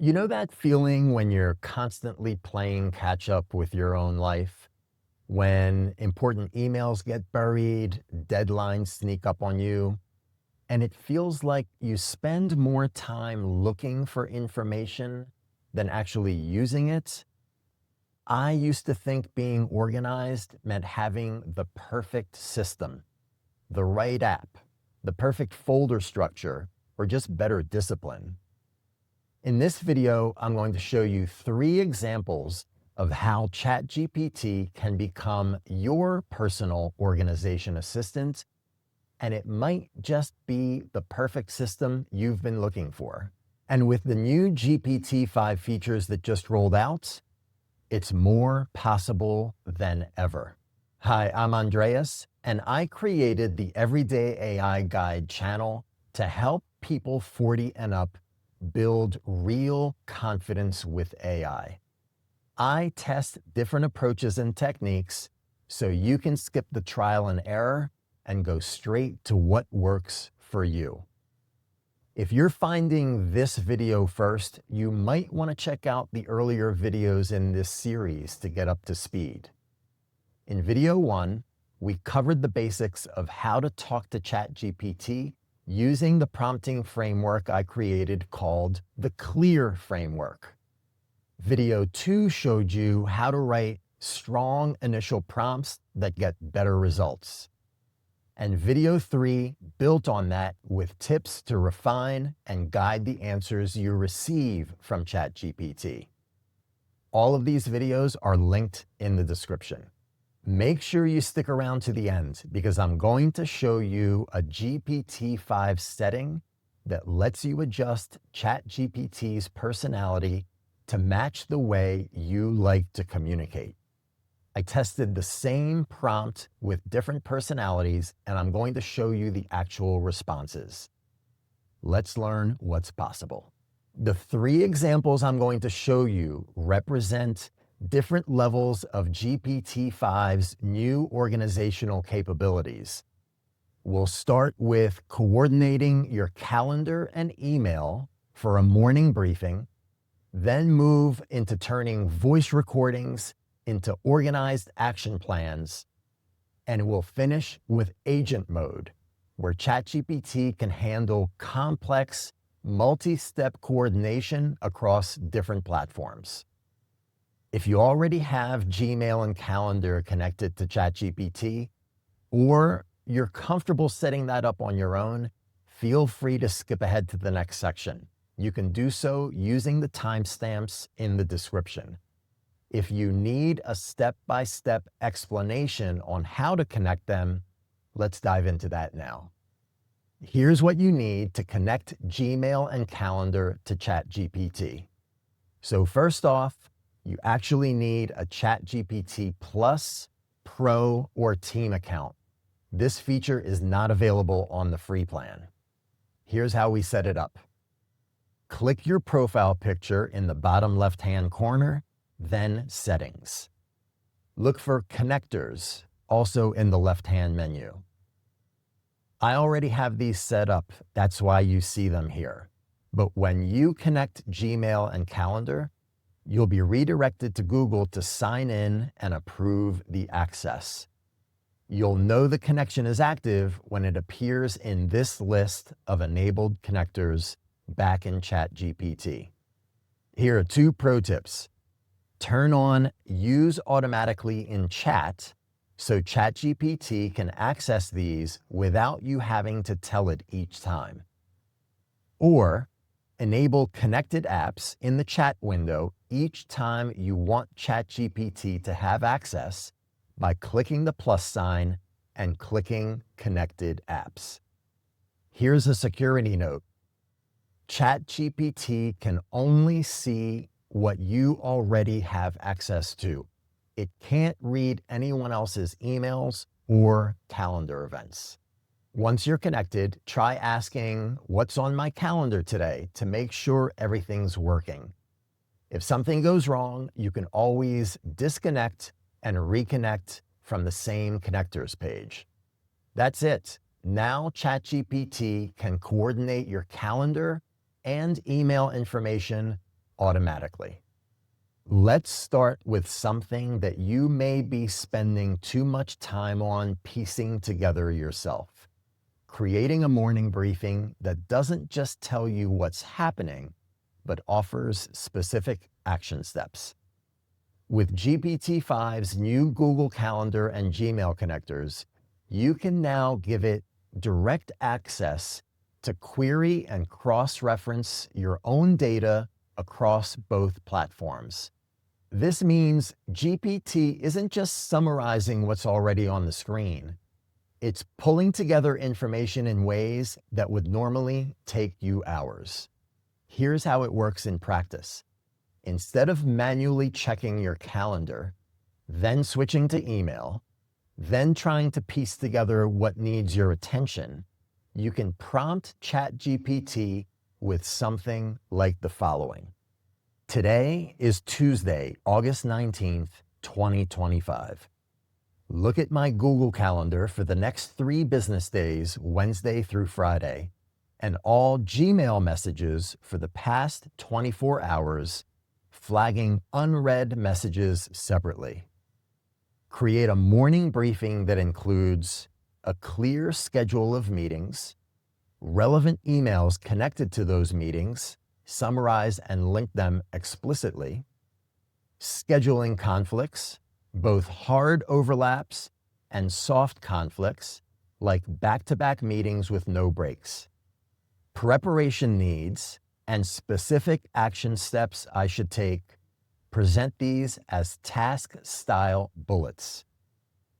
You know that feeling when you're constantly playing catch up with your own life? When important emails get buried, deadlines sneak up on you, and it feels like you spend more time looking for information than actually using it? I used to think being organized meant having the perfect system, the right app, the perfect folder structure, or just better discipline. In this video, I'm going to show you 3 examples of how ChatGPT can become your personal organization assistant, and it might just be the perfect system you've been looking for. And with the new GPT-5 features that just rolled out, it's more possible than ever. Hi, I'm Andreas, and I created the Everyday AI Guide channel to help people 40 and up build real confidence with AI. I test different approaches and techniques so you can skip the trial and error and go straight to what works for you. If you're finding this video first, you might want to check out the earlier videos in this series to get up to speed. In video 1, we covered the basics of how to talk to ChatGPT using the prompting framework I created called the CLEAR framework. Video 2 showed you how to write strong initial prompts that get better results. And video 3 built on that with tips to refine and guide the answers you receive from ChatGPT. All of these videos are linked in the description. Make sure you stick around to the end because I'm going to show you a GPT-5 setting that lets you adjust ChatGPT's personality to match the way you like to communicate. I tested the same prompt with different personalities, and I'm going to show you the actual responses. Let's learn what's possible. The 3 examples I'm going to show you represent different levels of GPT-5's new organizational capabilities. We'll start with coordinating your calendar and email for a morning briefing, then move into turning voice recordings into organized action plans, and we'll finish with agent mode, where ChatGPT can handle complex, multi-step coordination across different platforms. If you already have Gmail and Calendar connected to ChatGPT, or you're comfortable setting that up on your own, feel free to skip ahead to the next section. You can do so using the timestamps in the description. If you need a step-by-step explanation on how to connect them, let's dive into that now. Here's what you need to connect Gmail and Calendar to ChatGPT. So first off, you actually need a ChatGPT Plus, Pro, or Team account. This feature is not available on the free plan. Here's how we set it up. Click your profile picture in the bottom left-hand corner, then Settings. Look for Connectors, also in the left-hand menu. I already have these set up, that's why you see them here. But when you connect Gmail and Calendar, you'll be redirected to Google to sign in and approve the access. You'll know the connection is active when it appears in this list of enabled connectors back in ChatGPT. Here are 2 pro tips. Turn on Use Automatically in Chat so ChatGPT can access these without you having to tell it each time. Or enable connected apps in the chat window each time you want ChatGPT to have access by clicking the plus sign and clicking Connected Apps. Here's a security note. ChatGPT can only see what you already have access to. It can't read anyone else's emails or calendar events. Once you're connected, try asking, "What's on my calendar today?" to make sure everything's working. If something goes wrong, you can always disconnect and reconnect from the same connectors page. That's it. Now ChatGPT can coordinate your calendar and email information automatically. Let's start with something that you may be spending too much time on piecing together yourself. Creating a morning briefing that doesn't just tell you what's happening, but offers specific action steps. With GPT-5's new Google Calendar and Gmail connectors, you can now give it direct access to query and cross-reference your own data across both platforms. This means GPT isn't just summarizing what's already on the screen. It's pulling together information in ways that would normally take you hours. Here's how it works in practice. Instead of manually checking your calendar, then switching to email, then trying to piece together what needs your attention, you can prompt ChatGPT with something like the following. Today is Tuesday, August 19th, 2025. Look at my Google Calendar for the next 3 business days, Wednesday through Friday, and all Gmail messages for the past 24 hours, flagging unread messages separately. Create a morning briefing that includes a clear schedule of meetings, relevant emails connected to those meetings, summarize and link them explicitly, scheduling conflicts, both hard overlaps and soft conflicts, like back-to-back meetings with no breaks, preparation needs, and specific action steps I should take. Present these as task-style bullets.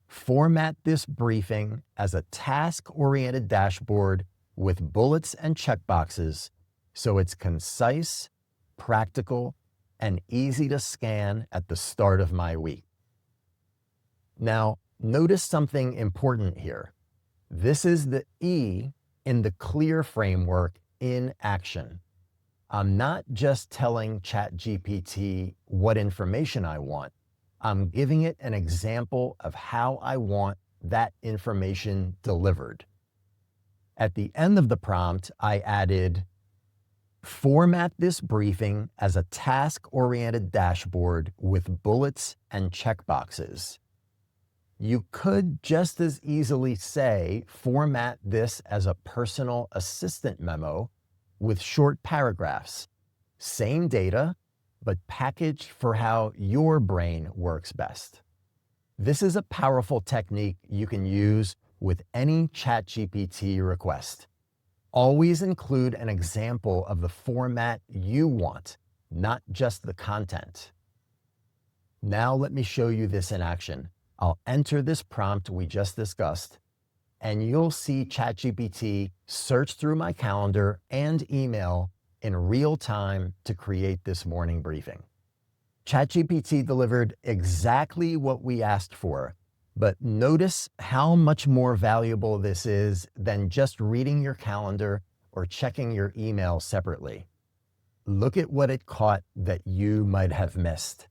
Format this briefing as a task-oriented dashboard with bullets and checkboxes so it's concise, practical, and easy to scan at the start of my week. Now, notice something important here. This is the E in the CLEAR framework in action. I'm not just telling ChatGPT what information I want. I'm giving it an example of how I want that information delivered. At the end of the prompt, I added, format this briefing as a task-oriented dashboard with bullets and checkboxes. You could just as easily say, format this as a personal assistant memo with short paragraphs. Same data, but packaged for how your brain works best. This is a powerful technique you can use with any ChatGPT request. Always include an example of the format you want, not just the content. Now let me show you this in action. I'll enter this prompt we just discussed, and you'll see ChatGPT search through my calendar and email in real time to create this morning briefing. ChatGPT delivered exactly what we asked for, but notice how much more valuable this is than just reading your calendar or checking your email separately. Look at what it caught that you might have missed.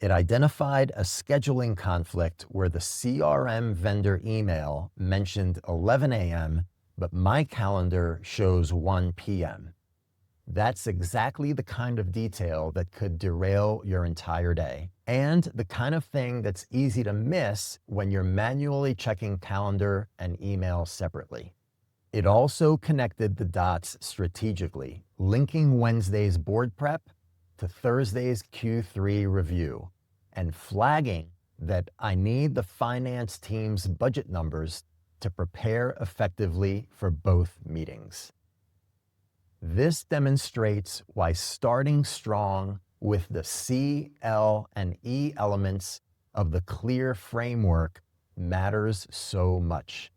It identified a scheduling conflict where the CRM vendor email mentioned 11 a.m., but my calendar shows 1 p.m. That's exactly the kind of detail that could derail your entire day, and the kind of thing that's easy to miss when you're manually checking calendar and email separately. It also connected the dots strategically, linking Wednesday's board prep to Thursday's Q3 review, and flagging that I need the finance team's budget numbers to prepare effectively for both meetings. This demonstrates why starting strong with the C, L, and E elements of the CLEAR framework matters so much.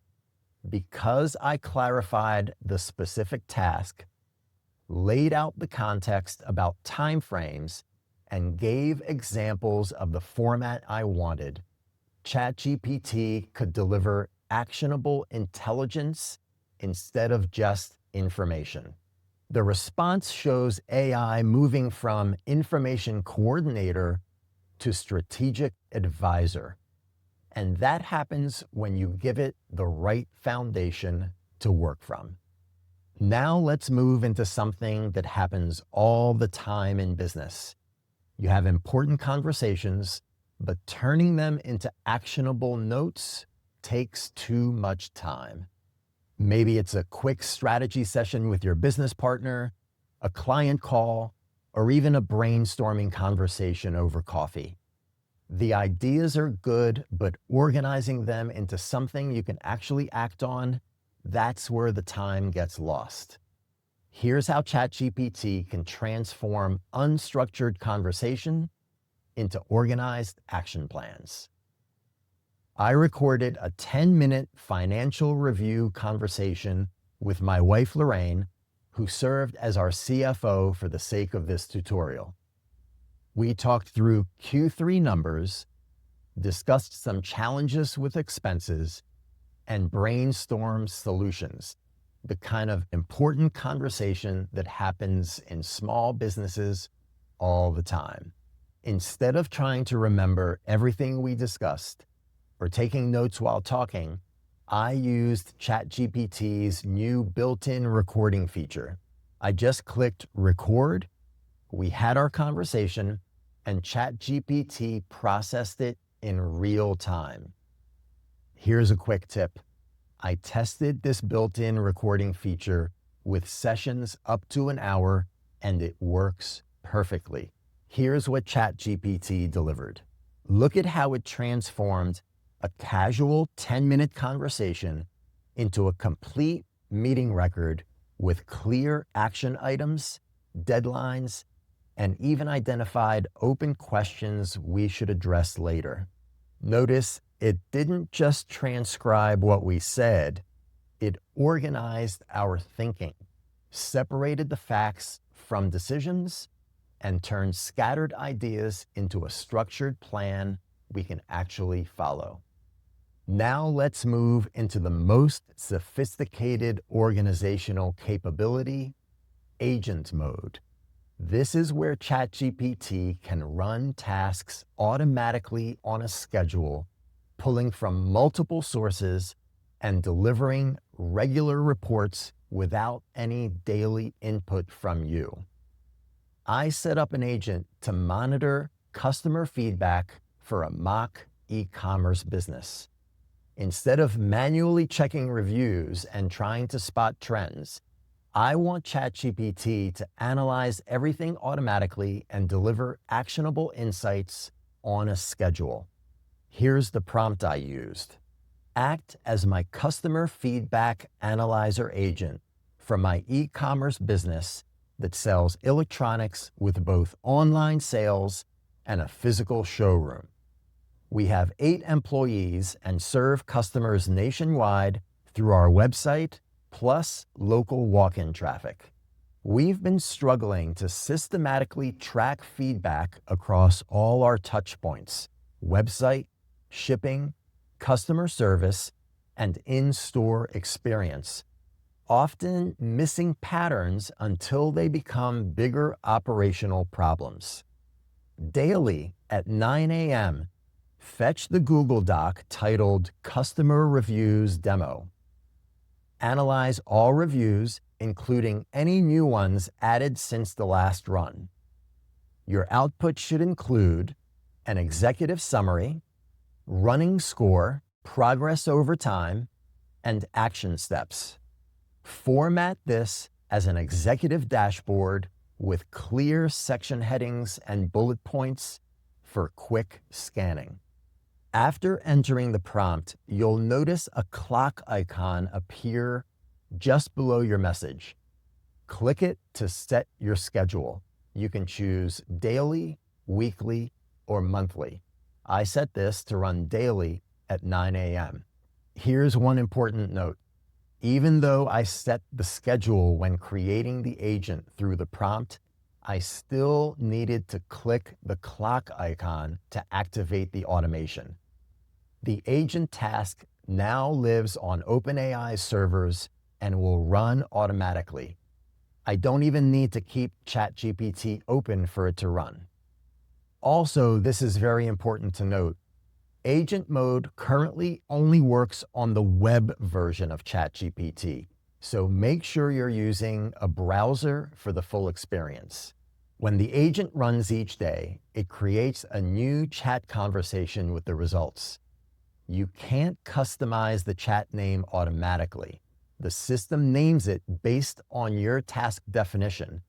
Because I clarified the specific task, laid out the context about timeframes, and gave examples of the format I wanted, ChatGPT could deliver actionable intelligence instead of just information. The response shows AI moving from information coordinator to strategic advisor. And that happens when you give it the right foundation to work from. Now let's move into something that happens all the time in business. You have important conversations, but turning them into actionable notes takes too much time. Maybe it's a quick strategy session with your business partner, a client call, or even a brainstorming conversation over coffee. The ideas are good, but organizing them into something you can actually act on, that's where the time gets lost. Here's how ChatGPT can transform unstructured conversation into organized action plans. I recorded a 10-minute financial review conversation with my wife, Lorraine, who served as our CFO for the sake of this tutorial. We talked through Q3 numbers, discussed some challenges with expenses, and brainstormed solutions, the kind of important conversation that happens in small businesses all the time. Instead of trying to remember everything we discussed or taking notes while talking, I used ChatGPT's new built-in recording feature. I just clicked record, we had our conversation, and ChatGPT processed it in real time. Here's a quick tip. I tested this built-in recording feature with sessions up to an hour, and it works perfectly. Here's what ChatGPT delivered. Look at how it transformed a casual 10-minute conversation into a complete meeting record with clear action items, deadlines, and even identified open questions we should address later. Notice it didn't just transcribe what we said, it organized our thinking, separated the facts from decisions, and turned scattered ideas into a structured plan we can actually follow. Now let's move into the most sophisticated organizational capability, agent mode. This is where ChatGPT can run tasks automatically on a schedule, pulling from multiple sources and delivering regular reports without any daily input from you. I set up an agent to monitor customer feedback for a mock e-commerce business. Instead of manually checking reviews and trying to spot trends, I want ChatGPT to analyze everything automatically and deliver actionable insights on a schedule. Here's the prompt I used. Act as my customer feedback analyzer agent for my e-commerce business that sells electronics with both online sales and a physical showroom. We have 8 employees and serve customers nationwide through our website, plus local walk-in traffic. We've been struggling to systematically track feedback across all our touch points: website, shipping, customer service, and in-store experience, often missing patterns until they become bigger operational problems. Daily at 9 a.m., fetch the Google Doc titled Customer Reviews Demo. Analyze all reviews, including any new ones added since the last run. Your output should include an executive summary, running score, progress over time, and action steps. Format this as an executive dashboard with clear section headings and bullet points for quick scanning. After entering the prompt, you'll notice a clock icon appear just below your message. Click it to set your schedule. You can choose daily, weekly, or monthly. I set this to run daily at 9 a.m. Here's one important note. Even though I set the schedule when creating the agent through the prompt, I still needed to click the clock icon to activate the automation. The agent task now lives on OpenAI's servers and will run automatically. I don't even need to keep ChatGPT open for it to run. Also, this is very important to note. Agent mode currently only works on the web version of ChatGPT. So make sure you're using a browser for the full experience. When the agent runs each day, it creates a new chat conversation with the results. You can't customize the chat name automatically. The system names it based on your task definition,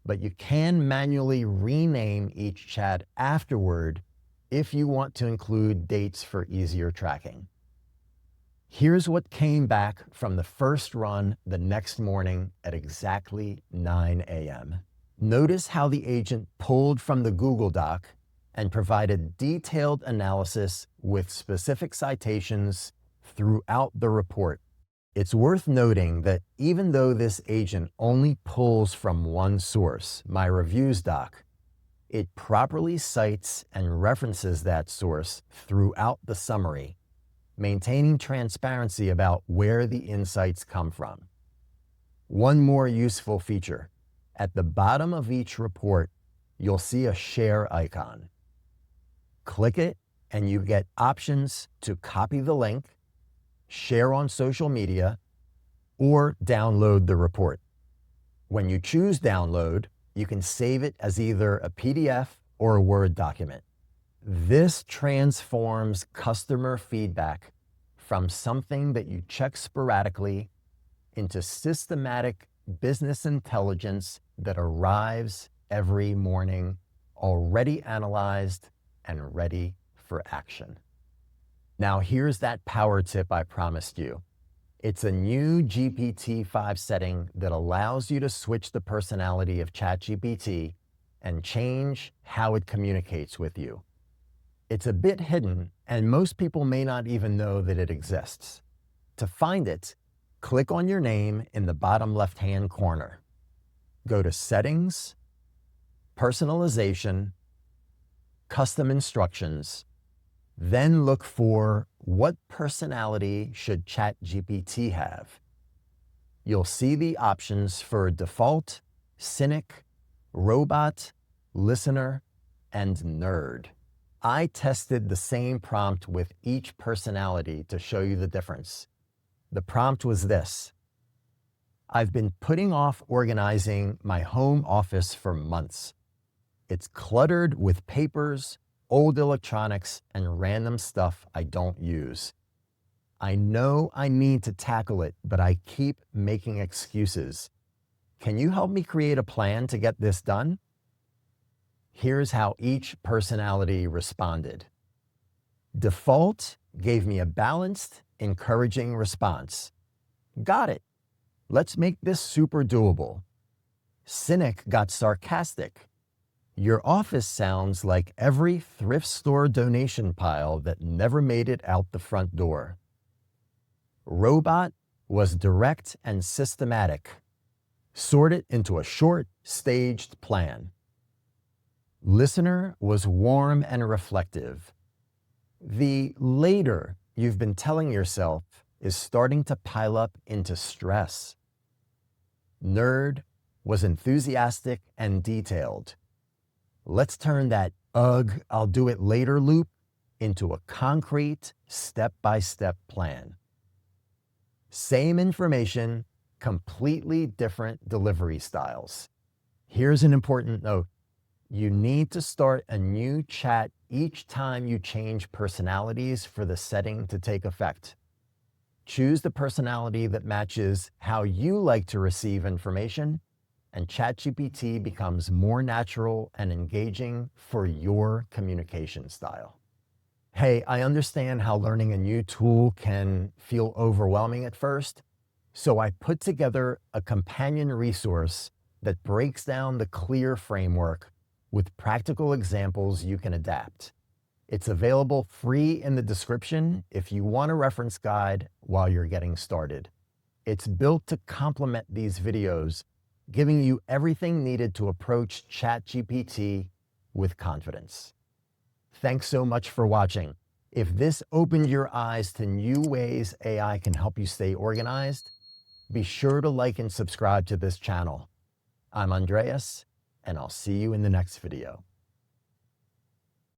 but you can manually rename each chat afterward if you want to include dates for easier tracking. Here's what came back from the first run the next morning at exactly 9 a.m. Notice how the agent pulled from the Google Doc and provided detailed analysis with specific citations throughout the report. It's worth noting that even though this agent only pulls from one source, my reviews doc, it properly cites and references that source throughout the summary, maintaining transparency about where the insights come from. One more useful feature. At the bottom of each report, you'll see a share icon. Click it and you get options to copy the link, share on social media, or download the report. When you choose download, you can save it as either a PDF or a Word document. This transforms customer feedback from something that you check sporadically into systematic business intelligence that arrives every morning, already analyzed and ready for action. Now here's that power tip I promised you. It's a new GPT-5 setting that allows you to switch the personality of ChatGPT and change how it communicates with you. It's a bit hidden, and most people may not even know that it exists. To find it, click on your name in the bottom left-hand corner. Go to Settings, Personalization, Custom Instructions, then look for what personality should ChatGPT have. You'll see the options for default, cynic, robot, listener, and nerd. I tested the same prompt with each personality to show you the difference. The prompt was this: I've been putting off organizing my home office for months. It's cluttered with papers, old electronics, and random stuff I don't use. I know I need to tackle it, but I keep making excuses. Can you help me create a plan to get this done? Here's how each personality responded. Default gave me a balanced, encouraging response. Got it. Let's make this super doable. Cynic got sarcastic. Your office sounds like every thrift store donation pile that never made it out the front door. Robot was direct and systematic. Sort it into a short, staged plan. Listener was warm and reflective. The later you've been telling yourself is starting to pile up into stress. Nerd was enthusiastic and detailed. Let's turn that "ugh, I'll do it later" loop into a concrete, step-by-step plan. Same information, completely different delivery styles. Here's an important note. You need to start a new chat each time you change personalities for the setting to take effect. Choose the personality that matches how you like to receive information, and ChatGPT becomes more natural and engaging for your communication style. Hey, I understand how learning a new tool can feel overwhelming at first, so I put together a companion resource that breaks down the CLEAR framework with practical examples you can adapt. It's available free in the description if you want a reference guide while you're getting started. It's built to complement these videos, giving you everything needed to approach ChatGPT with confidence. Thanks so much for watching. If this opened your eyes to new ways AI can help you stay organized, be sure to like and subscribe to this channel. I'm Andreas, and I'll see you in the next video.